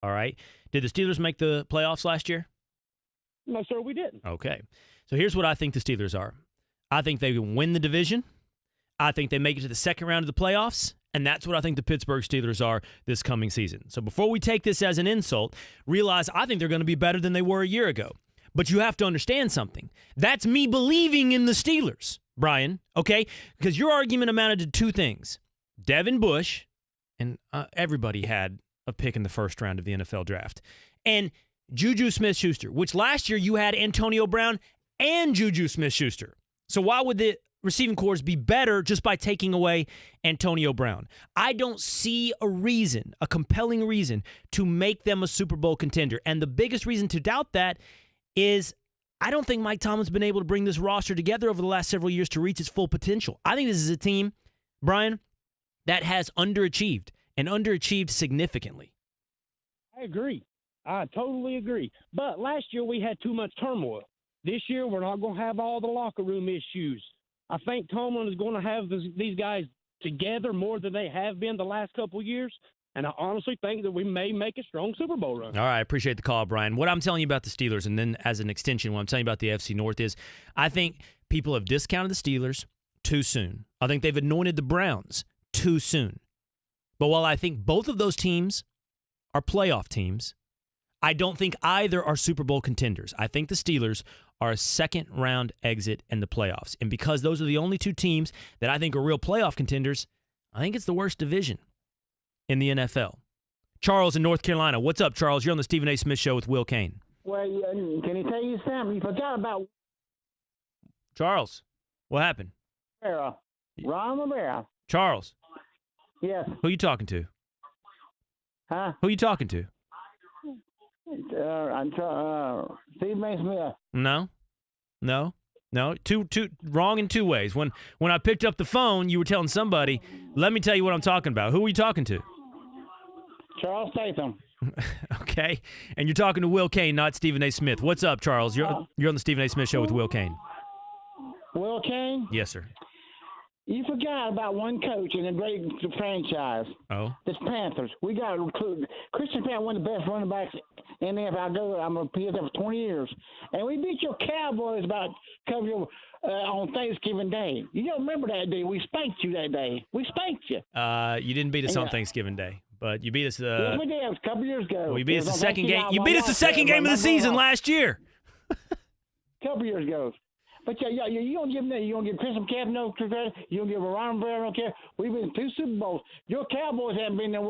All right. Did the Steelers make the playoffs last year? No, sir, we didn't. Okay. So here's what I think the Steelers are. I think they win the division. I think they make it to the second round of the playoffs. And that's what I think the Pittsburgh Steelers are this coming season. So before we take this as an insult, realize I think they're going to be better than they were a year ago. But you have to understand something. That's me believing in the Steelers, Brian, okay? Because your argument amounted to two things. Devin Bush, and everybody had a pick in the first round of the NFL draft, and Juju Smith-Schuster, which last year you had Antonio Brown and Juju Smith-Schuster. So why would the receiving corps be better just by taking away Antonio Brown? I don't see a compelling reason to make them a Super Bowl contender. And the biggest reason to doubt that is I don't think Mike Tomlin's been able to bring this roster together over the last several years to reach its full potential. I think this is a team, Brian, that has underachieved and underachieved significantly. I agree. I totally agree. But last year we had too much turmoil. This year we're not going to have all the locker room issues. I think Tomlin is going to have these guys together more than they have been the last couple of years. And I honestly think that we may make a strong Super Bowl run. All right, I appreciate the call, Brian. What I'm telling you about the Steelers, and then as an extension, what I'm telling you about the FC North is I think people have discounted the Steelers too soon. I think they've anointed the Browns too soon. But while I think both of those teams are playoff teams, I don't think either are Super Bowl contenders. I think the Steelers are a second-round exit in the playoffs. And because those are the only two teams that I think are real playoff contenders, I think it's the worst division in the NFL. Charles in North Carolina. What's up, Charles? You're on the Stephen A. Smith Show with Will Cain. Well, can he tell you something? You forgot about Charles, what happened? Ron Rivera. Charles, Yes. who you talking to? Huh? Who you talking to? Steve A. Smith. No. Two wrong in two ways. When I picked up the phone, you were telling somebody, let me tell you what I'm talking about. Who are you talking to? Charles Statham. Okay. And you're talking to Will Cain, not Stephen A. Smith. What's up, Charles? You're on the Stephen A. Smith Show with Will Cain. Will Cain? Yes, sir. You forgot about one coach in a great franchise. Oh? The Panthers. We got Christian Pant, one of the best running backs in the NFL. I'm a PSF for 20 years. And we beat your Cowboys about on Thanksgiving Day. You don't remember that day. We spanked you that day. We spanked you. You didn't beat us on Thanksgiving Day, but you beat us. Yes, we did. It was a couple years ago. We beat us the second game. You beat us the second game of the season last year. A couple years ago. But you don't give them. You don't give Chris McCaffrey no credit. You don't give Ron Rivera no credit. We've been to 2 Super Bowls. Your Cowboys haven't been there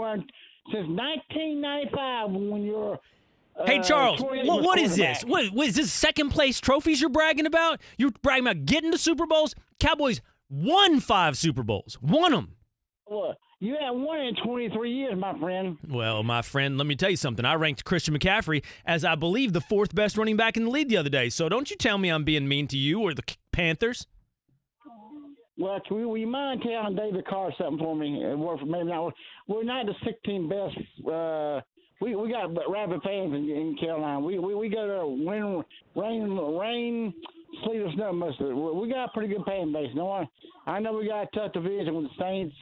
since 1995 when you're. Hey, Charles, what is this? What is this second place trophies you're bragging about? You're bragging about getting to Super Bowls? Cowboys won 5 Super Bowls. Won them. What? You haven't won in 23 years, my friend. Well, my friend, let me tell you something. I ranked Christian McCaffrey as, I believe, the 4th best running back in the league the other day. So don't you tell me I'm being mean to you or the Panthers. Well, will you mind telling David Carr something for me? Maybe not. We're not the 16th best. We got rabid fans in Carolina. We go there rain, sleet or snow most of it. We got a pretty good fan base. No, I know we got a tough division with the Saints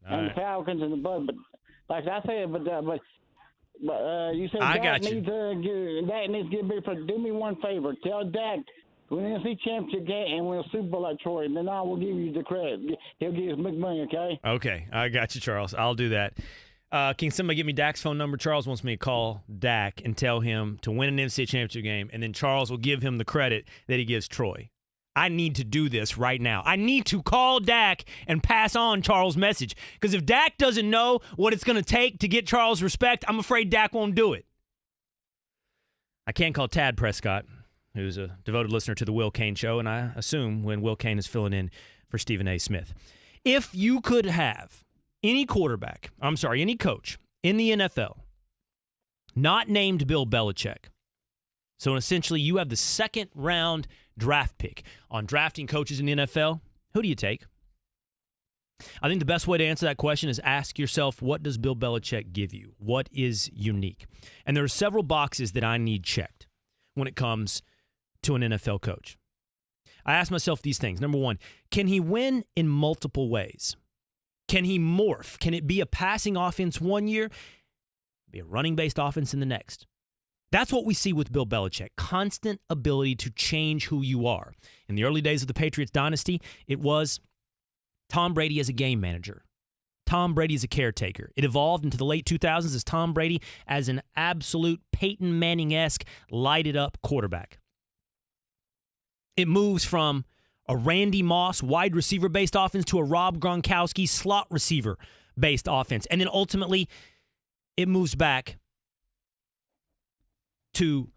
and the Falcons and the Bucs, but like I said, but you said Dak needs to get big. Do me one favor. Tell Dak win the NFC Championship game and win a Super Bowl like Troy, and then I will give you the credit. He'll give us big money, okay? Okay, I got you, Charles. I'll do that. Can somebody give me Dak's phone number? Charles wants me to call Dak and tell him to win an NFC Championship game, and then Charles will give him the credit that he gives Troy. I need to do this right now. I need to call Dak and pass on Charles' message. Because if Dak doesn't know what it's going to take to get Charles' respect, I'm afraid Dak won't do it. I can't call Tad Prescott, who's a devoted listener to the Will Cain Show, and I assume when Will Cain is filling in for Stephen A. Smith. If you could have any coach in the NFL not named Bill Belichick, so essentially you have the second round draft pick on drafting coaches in the NFL, who do you take? I think the best way to answer that question is ask yourself, what does Bill Belichick give you? What is unique? And there are several boxes that I need checked when it comes to an NFL coach. I ask myself these things. Number one, can he win in multiple ways? Can he morph? Can it be a passing offense one year be a running-based offense in the next. That's what we see with Bill Belichick, constant ability to change who you are. In the early days of the Patriots dynasty, it was Tom Brady as a game manager. Tom Brady as a caretaker. It evolved into the late 2000s as Tom Brady as an absolute Peyton Manning-esque, lighted-up quarterback. It moves from a Randy Moss wide receiver-based offense to a Rob Gronkowski slot receiver-based offense. And then ultimately, it moves back to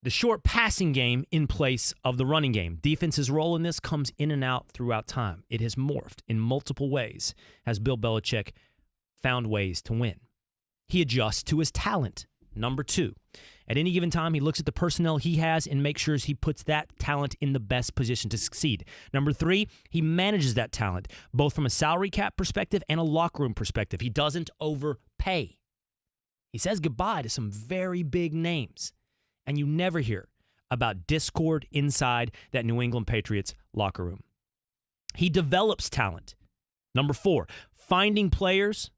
the short passing game in place of the running game. Defense's role in this comes in and out throughout time. It has morphed in multiple ways as Bill Belichick found ways to win. He adjusts to his talent. Number 2, at any given time, he looks at the personnel he has and makes sure he puts that talent in the best position to succeed. Number 3, he manages that talent, both from a salary cap perspective and a locker room perspective. He doesn't overpay. He says goodbye to some very big names. And you never hear about discord inside that New England Patriots locker room. He develops talent. Number 4, finding players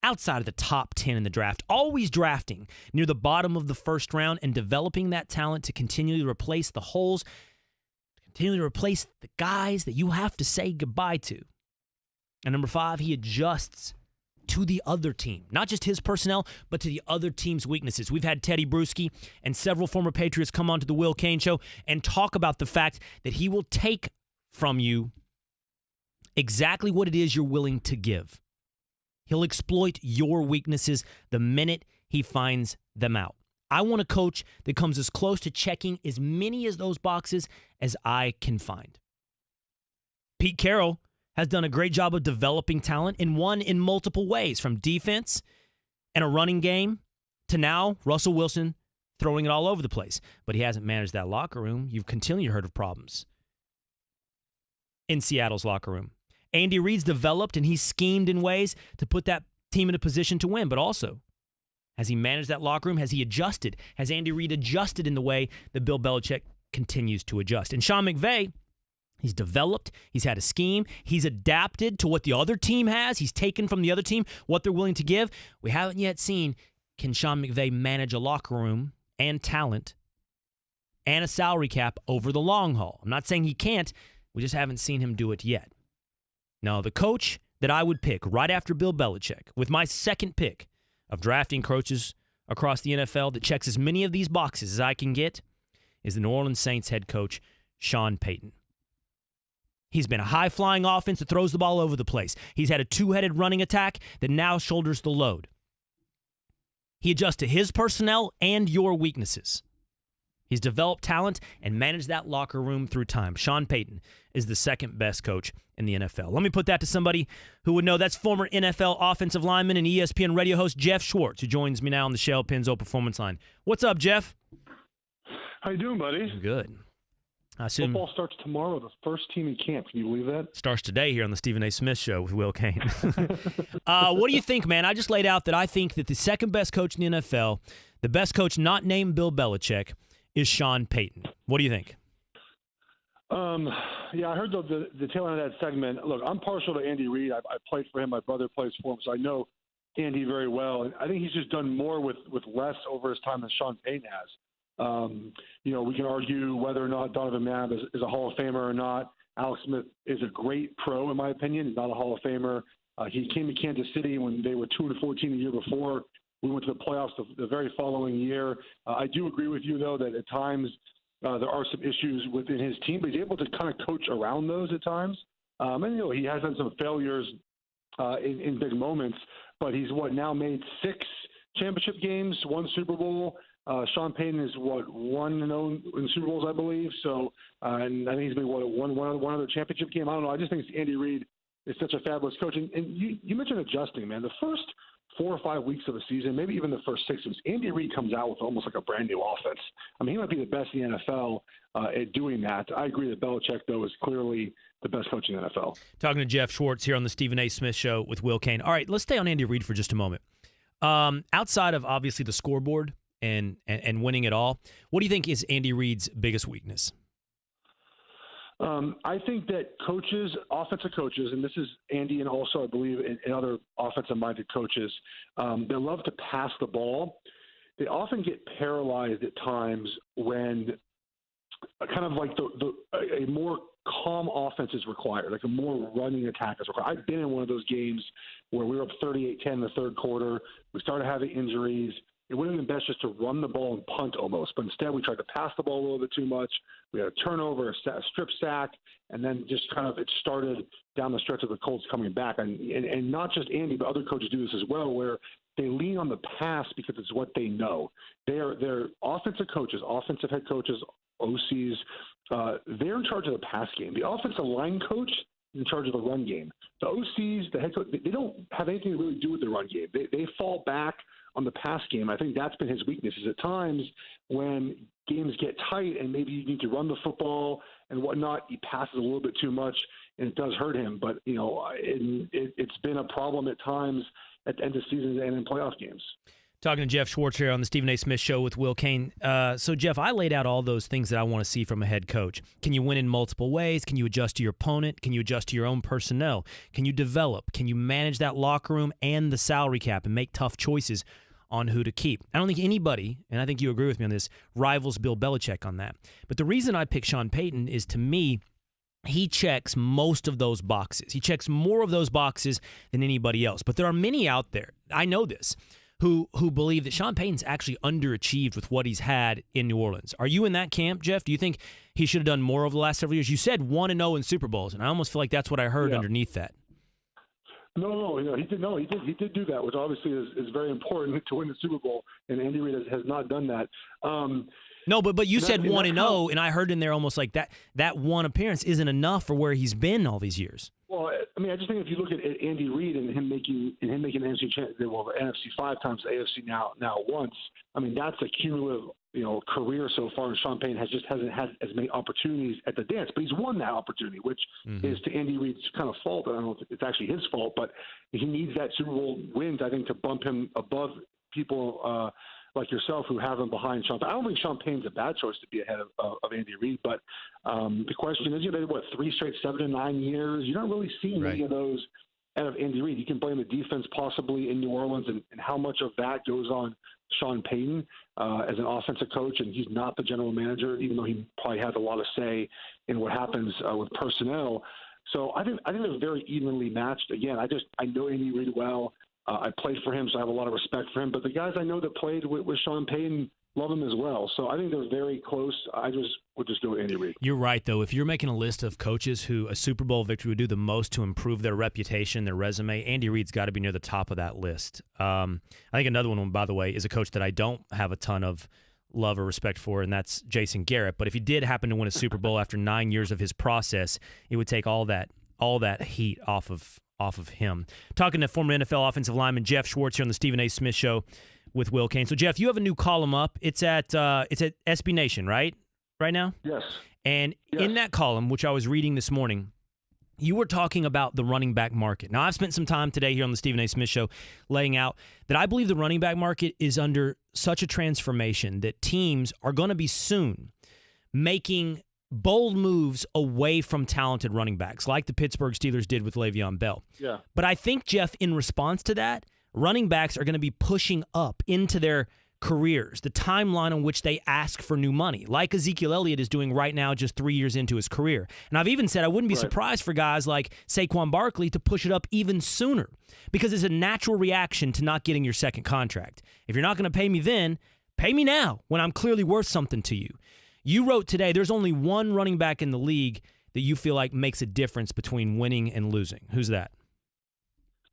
outside of the top 10 in the draft, always drafting near the bottom of the first round and developing that talent to continually replace the holes, continually replace the guys that you have to say goodbye to. And number 5, he adjusts to the other team, not just his personnel, but to the other team's weaknesses. We've had Teddy Bruschi and several former Patriots come onto the Will Cain Show and talk about the fact that he will take from you exactly what it is you're willing to give. He'll exploit your weaknesses the minute he finds them out. I want a coach that comes as close to checking as many of those boxes as I can find. Pete Carroll has done a great job of developing talent and won in multiple ways, from defense and a running game to now Russell Wilson throwing it all over the place. But he hasn't managed that locker room. You've continually heard of problems in Seattle's locker room. Andy Reid's developed and he's schemed in ways to put that team in a position to win. But also, has he managed that locker room? Has he adjusted? Has Andy Reid adjusted in the way that Bill Belichick continues to adjust? And Sean McVay, he's developed, he's had a scheme, he's adapted to what the other team has, he's taken from the other team what they're willing to give. We haven't yet seen, can Sean McVay manage a locker room and talent and a salary cap over the long haul? I'm not saying he can't, we just haven't seen him do it yet. Now, the coach that I would pick right after Bill Belichick, with my second pick of drafting coaches across the NFL that checks as many of these boxes as I can get, is the New Orleans Saints head coach, Sean Payton. He's been a high-flying offense that throws the ball over the place. He's had a two-headed running attack that now shoulders the load. He adjusts to his personnel and your weaknesses. He's developed talent and managed that locker room through time. Sean Payton is the second best coach in the NFL. Let me put that to somebody who would know. That's former NFL offensive lineman and ESPN radio host Jeff Schwartz, who joins me now on the Shell Pennzoil Performance Line. What's up, Jeff? How you doing, buddy? Good. I assume football starts tomorrow. The first team in camp. Can you believe that? Starts today here on the Stephen A. Smith Show with Will Cain. What do you think, man? I just laid out that I think that the second best coach in the NFL, the best coach not named Bill Belichick, is Sean Payton. What do you think? Yeah, I heard the tail end of that segment. Look, I'm partial to Andy Reid. I played for him. My brother plays for him, so I know Andy very well. And I think he's just done more with less over his time than Sean Payton has. We can argue whether or not Donovan McNabb is a Hall of Famer or not. Alex Smith is a great pro, in my opinion. He's not a Hall of Famer. He came to Kansas City when they were 2-14 the year before. We went to the playoffs the very following year. I do agree with you, though, that at times there are some issues within his team, but he's able to kind of coach around those at times. And he has had some failures in big moments, but he's now made 6 championship games, 1 Super Bowl. Sean Payton is 1-0 in Super Bowls, I believe. So, and I think he's made one other championship game. I don't know. I just think Andy Reid is such a fabulous coach. And you mentioned adjusting, man. The first 4 or 5 weeks of the season, maybe even the first 6 weeks, Andy Reid comes out with almost like a brand new offense. I mean, he might be the best in the NFL at doing that. I agree that Belichick, though, is clearly the best coach in the NFL. Talking to Jeff Schwartz here on the Stephen A. Smith Show with Will Cain. All right, let's stay on Andy Reid for just a moment. Outside of obviously the scoreboard and winning it all, what do you think is Andy Reid's biggest weakness? I think that coaches, offensive coaches, and this is Andy and also I believe in other offensive-minded coaches, they love to pass the ball. They often get paralyzed at times when kind of like a more calm offense is required, like a more running attack is required. I've been in one of those games where we were up 38-10 in the third quarter. We started having injuries. It would have been best just to run the ball and punt almost, but instead we tried to pass the ball a little bit too much. We had a turnover, a strip sack, and then just kind of it started down the stretch of the Colts coming back. And not just Andy, but other coaches do this as well, where they lean on the pass because it's what they know. They're offensive coaches, offensive head coaches, OCs. They're in charge of the pass game. The offensive line coach is in charge of the run game. The OCs, the head coach, they don't have anything to really do with the run game. They fall back on the pass game. I think that's been his weakness, is at times when games get tight and maybe you need to run the football and whatnot, he passes a little bit too much and it does hurt him. But, you know, it's been a problem at times at the end of seasons and in playoff games. Talking to Jeff Schwartz here on the Stephen A. Smith Show with Will Cain. So, Jeff, I laid out all those things that I want to see from a head coach. Can you win in multiple ways? Can you adjust to your opponent? Can you adjust to your own personnel? Can you develop? Can you manage that locker room and the salary cap and make tough choices on who to keep? I don't think anybody, and I think you agree with me on this, rivals Bill Belichick on that. But the reason I pick Sean Payton is, to me, he checks most of those boxes. He checks more of those boxes than anybody else. But there are many out there, I know this, who believe that Sean Payton's actually underachieved with what he's had in New Orleans. Are you in that camp, Jeff? Do you think he should have done more over the last several years? You said 1-0 in Super Bowls, and I almost feel like that's what I heard underneath that. No, he did do that, which obviously is very important to win the Super Bowl, and Andy Reid has not done that. No, but you said 1-0, and I heard in there almost like that one appearance isn't enough for where he's been all these years. Well, I mean, I just think if you look at Andy Reid and him making the NFC 5 times, the AFC now once. I mean, that's a cumulative, career so far. And Sean Payton hasn't had as many opportunities at the dance, but he's won that opportunity, which is to Andy Reid's kind of fault. I don't know if it's actually his fault, but he needs that Super Bowl wins, I think, to bump him above people like yourself who have him behind Sean. I don't think Sean Payton's a bad choice to be ahead of Andy Reid, but the question is, 3 straight 7 to 9 years? You're not really seeing any of those out of Andy Reid. You can blame the defense possibly in New Orleans and how much of that goes on Sean Payton as an offensive coach, and he's not the general manager, even though he probably has a lot of say in what happens with personnel. So I think they're very evenly matched. Again, I know Andy Reid well. I played for him, so I have a lot of respect for him. But the guys I know that played with Sean Payton love him as well. So I think they're very close. I would just go with Andy Reid. You're right, though. If you're making a list of coaches who a Super Bowl victory would do the most to improve their reputation, their resume, Andy Reid's got to be near the top of that list. I think another one, by the way, is a coach that I don't have a ton of love or respect for, and that's Jason Garrett. But if he did happen to win a Super Bowl after 9 years of his process, it would take all that heat off of him. Talking to former NFL offensive lineman Jeff Schwartz here on the Stephen A. Smith Show with Will Cain. So, Jeff, you have a new column up. It's at SB Nation, right now? Yes. And in that column, which I was reading this morning, you were talking about the running back market. Now, I've spent some time today here on the Stephen A. Smith Show laying out that I believe the running back market is under such a transformation that teams are going to be soon making bold moves away from talented running backs, like the Pittsburgh Steelers did with Le'Veon Bell. Yeah. But I think, Jeff, in response to that, running backs are going to be pushing up into their careers, the timeline on which they ask for new money, like Ezekiel Elliott is doing right now, just 3 years into his career. And I've even said I wouldn't be surprised for guys like Saquon Barkley to push it up even sooner, because it's a natural reaction to not getting your second contract. If you're not going to pay me then, pay me now when I'm clearly worth something to you. You wrote today there's only one running back in the league that you feel like makes a difference between winning and losing. Who's that?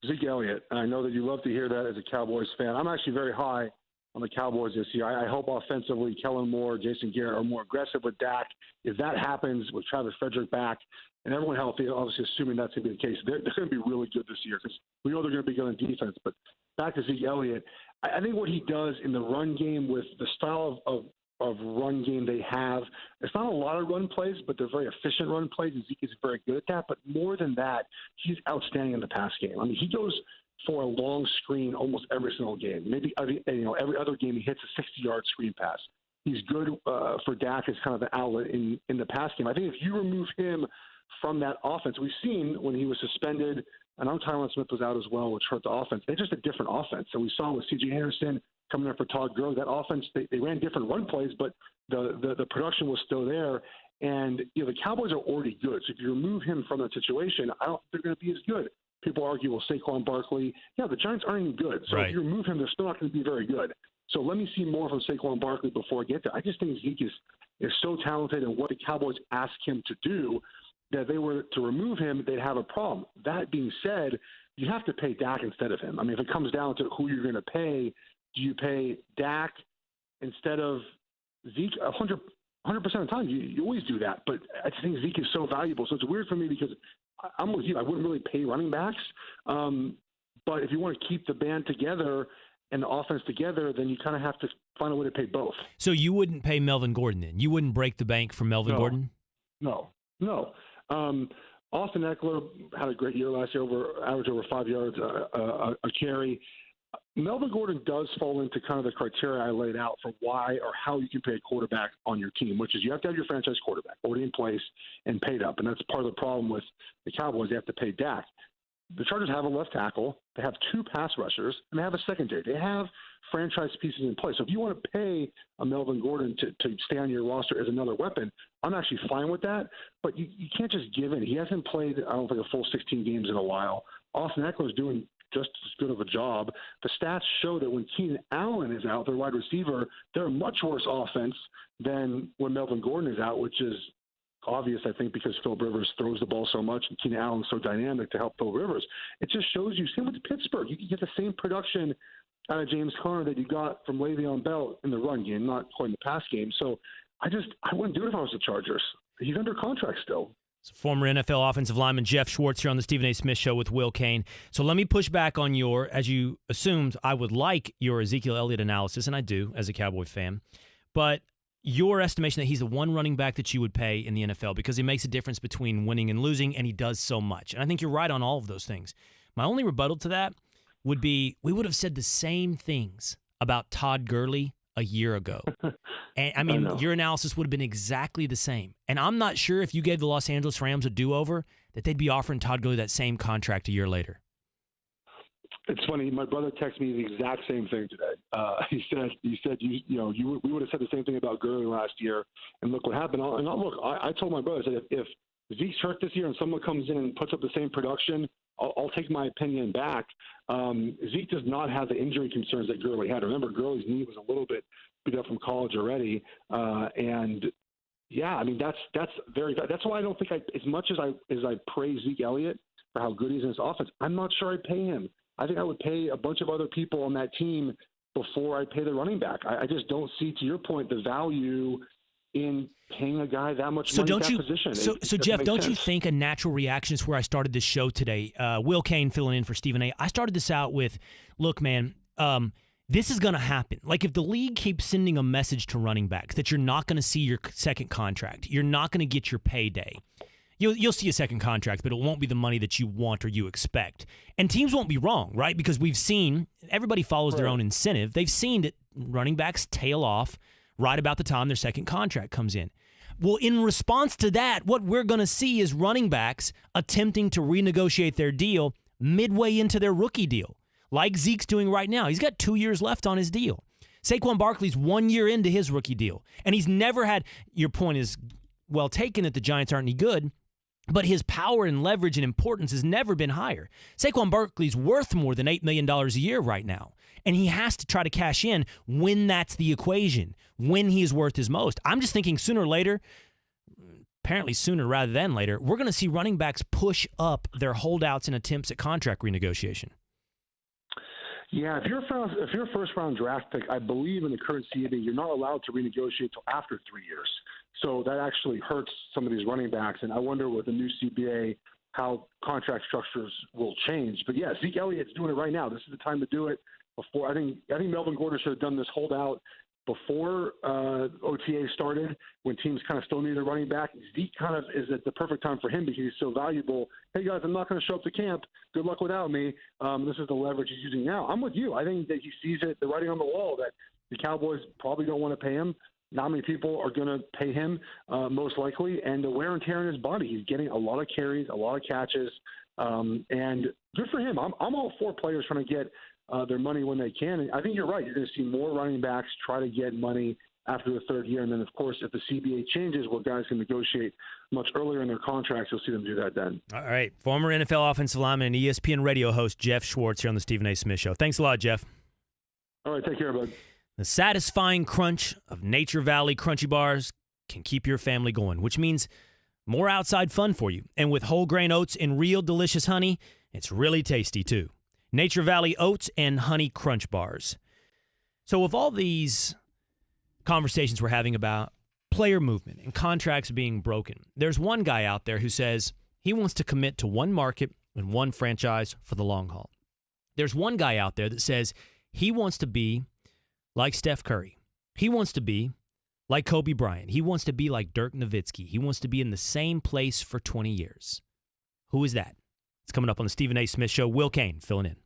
Zeke Elliott. I know that you love to hear that as a Cowboys fan. I'm actually very high on the Cowboys this year. I hope offensively Kellen Moore, Jason Garrett are more aggressive with Dak. If that happens with Travis Frederick back and everyone healthy, obviously assuming that's going to be the case, they're going to be really good this year because we know they're going to be good on defense. But back to Zeke Elliott, I think what he does in the run game with the style of run game they have, it's not a lot of run plays, but they're very efficient run plays, and Zeke is very good at that. But more than that, he's outstanding in the pass game. I mean, he goes for a long screen almost every single game. Maybe every other game he hits a 60-yard screen pass. he's good for Dak as kind of the outlet in the pass game. I think if you remove him from that offense, we've seen when he was suspended, and Tyron Smith was out as well, which hurt the offense. They're just a different offense. And we saw with C.J. Anderson coming in for Todd Gurley, that offense, they ran different run plays, but the production was still there. And, the Cowboys are already good. So if you remove him from that situation, I don't think they're going to be as good. People argue, well, Saquon Barkley, the Giants aren't even good. So right. If you remove him, they're still not going to be very good. So let me see more from Saquon Barkley before I get there. I just think Zeke is so talented, and what the Cowboys ask him to do, that they were to remove him, they'd have a problem. That being said, you have to pay Dak instead of him. I mean, if it comes down to who you're going to pay, do you pay Dak instead of Zeke? 100% of the time, you always do that. But I just think Zeke is so valuable. So it's weird for me because I'm with you. I wouldn't really pay running backs. But if you want to keep the band together and the offense together, then you kind of have to find a way to pay both. So you wouldn't pay Melvin Gordon then? You wouldn't break the bank for Melvin Gordon? No. Austin Eckler had a great year last year, averaged over 5 yards a carry. Melvin Gordon does fall into kind of the criteria I laid out for why or how you can pay a quarterback on your team, which is you have to have your franchise quarterback already in place and paid up. And that's part of the problem with the Cowboys. They have to pay Dak. The Chargers have a left tackle. They have 2 pass rushers, and they have a secondary. They have franchise pieces in place. So if you want to pay a Melvin Gordon to stay on your roster as another weapon, I'm actually fine with that. But you can't just give in. He hasn't played, I don't think, a full 16 games in a while. Austin Eckler is doing just as good of a job. The stats show that when Keenan Allen is out, their wide receiver, they're a much worse offense than when Melvin Gordon is out, which is obvious, I think, because Phil Rivers throws the ball so much and Keenan Allen's so dynamic to help Phil Rivers. It just shows you, same with Pittsburgh, you can get the same production out of James Conner that you got from Le'Veon Bell in the run game, not quite in the pass game. So I wouldn't do it if I was the Chargers. He's under contract still. So former NFL offensive lineman Jeff Schwartz here on the Stephen A. Smith Show with Will Cain. So let me push back on as you assumed, I would like your Ezekiel Elliott analysis, and I do as a Cowboy fan. But your estimation that he's the one running back that you would pay in the NFL because he makes a difference between winning and losing, and he does so much. And I think you're right on all of those things. My only rebuttal to that would be we would have said the same things about Todd Gurley a year ago. And I mean, your analysis would have been exactly the same. And I'm not sure if you gave the Los Angeles Rams a do-over that they'd be offering Todd Gurley that same contract a year later. It's funny. My brother texted me the exact same thing today. He said we would have said the same thing about Gurley last year, and look what happened. I told my brother, I said, if Zeke's hurt this year and someone comes in and puts up the same production, I'll take my opinion back. Zeke does not have the injury concerns that Gurley had. Remember, Gurley's knee was a little bit beat up from college already, and yeah, I mean that's why I don't think as much as I praise Zeke Elliott for how good he is in his offense, I'm not sure I'd pay him. I think I would pay a bunch of other people on that team before I pay the running back. I just don't see, to your point, the value in paying a guy that much money at that position. So Jeff, don't you think a natural reaction is where I started this show today? Will Cain filling in for Stephen A. I started this out with, look, man, this is going to happen. Like if the league keeps sending a message to running backs that you're not going to see your second contract, you're not going to get your payday. You'll see a second contract, but it won't be the money that you want or you expect. And teams won't be wrong, right? Because we've seen, everybody follows their own incentive. They've seen that running backs tail off right about the time their second contract comes in. Well, in response to that, what we're going to see is running backs attempting to renegotiate their deal midway into their rookie deal, like Zeke's doing right now. He's got 2 years left on his deal. Saquon Barkley's 1 year into his rookie deal, and he's never had, your point is well taken that the Giants aren't any good, but his power and leverage and importance has never been higher. Saquon Barkley's worth more than $8 million a year right now, and he has to try to cash in when that's the equation, when he is worth his most. I'm just thinking sooner or later, apparently sooner rather than later, we're going to see running backs push up their holdouts and attempts at contract renegotiation. Yeah, if you're a first-round draft pick, I believe in the current CBA, you're not allowed to renegotiate until after 3 years. So that actually hurts some of these running backs. And I wonder with the new CBA how contract structures will change. But yeah, Zeke Elliott's doing it right now. This is the time to do it. Before I think Melvin Gordon should have done this holdout before OTA started, when teams kind of still needed a running back. Zeke kind of is at the perfect time for him because he's so valuable. Hey guys, I'm not going to show up to camp. Good luck without me. This is the leverage he's using now. I'm with you. I think that he sees it, the writing on the wall, that the Cowboys probably don't want to pay him. Not many people are going to pay him, most likely, and the wear and tear in his body. He's getting a lot of carries, a lot of catches, and good for him. I'm all for players trying to get their money when they can. And I think you're right. You're going to see more running backs try to get money after the third year. And then, of course, if the CBA changes where guys can negotiate much earlier in their contracts, you'll see them do that then. All right. Former NFL offensive lineman and ESPN radio host Jeff Schwartz here on the Stephen A. Smith Show. Thanks a lot, Jeff. All right. Take care, bud. The satisfying crunch of Nature Valley Crunchy Bars can keep your family going, which means more outside fun for you. And with whole grain oats and real delicious honey, it's really tasty too. Nature Valley Oats and Honey Crunch Bars. So with all these conversations we're having about player movement and contracts being broken, there's one guy out there who says he wants to commit to one market and one franchise for the long haul. There's one guy out there that says he wants to be like Steph Curry. He wants to be like Kobe Bryant. He wants to be like Dirk Nowitzki. He wants to be in the same place for 20 years. Who is that? It's coming up on the Stephen A. Smith Show. Will Kane filling in.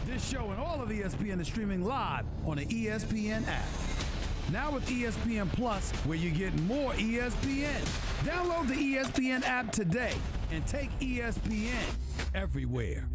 This show and all of ESPN is streaming live on the ESPN app. Now with ESPN Plus, where you get more ESPN. Download the ESPN app today and take ESPN everywhere.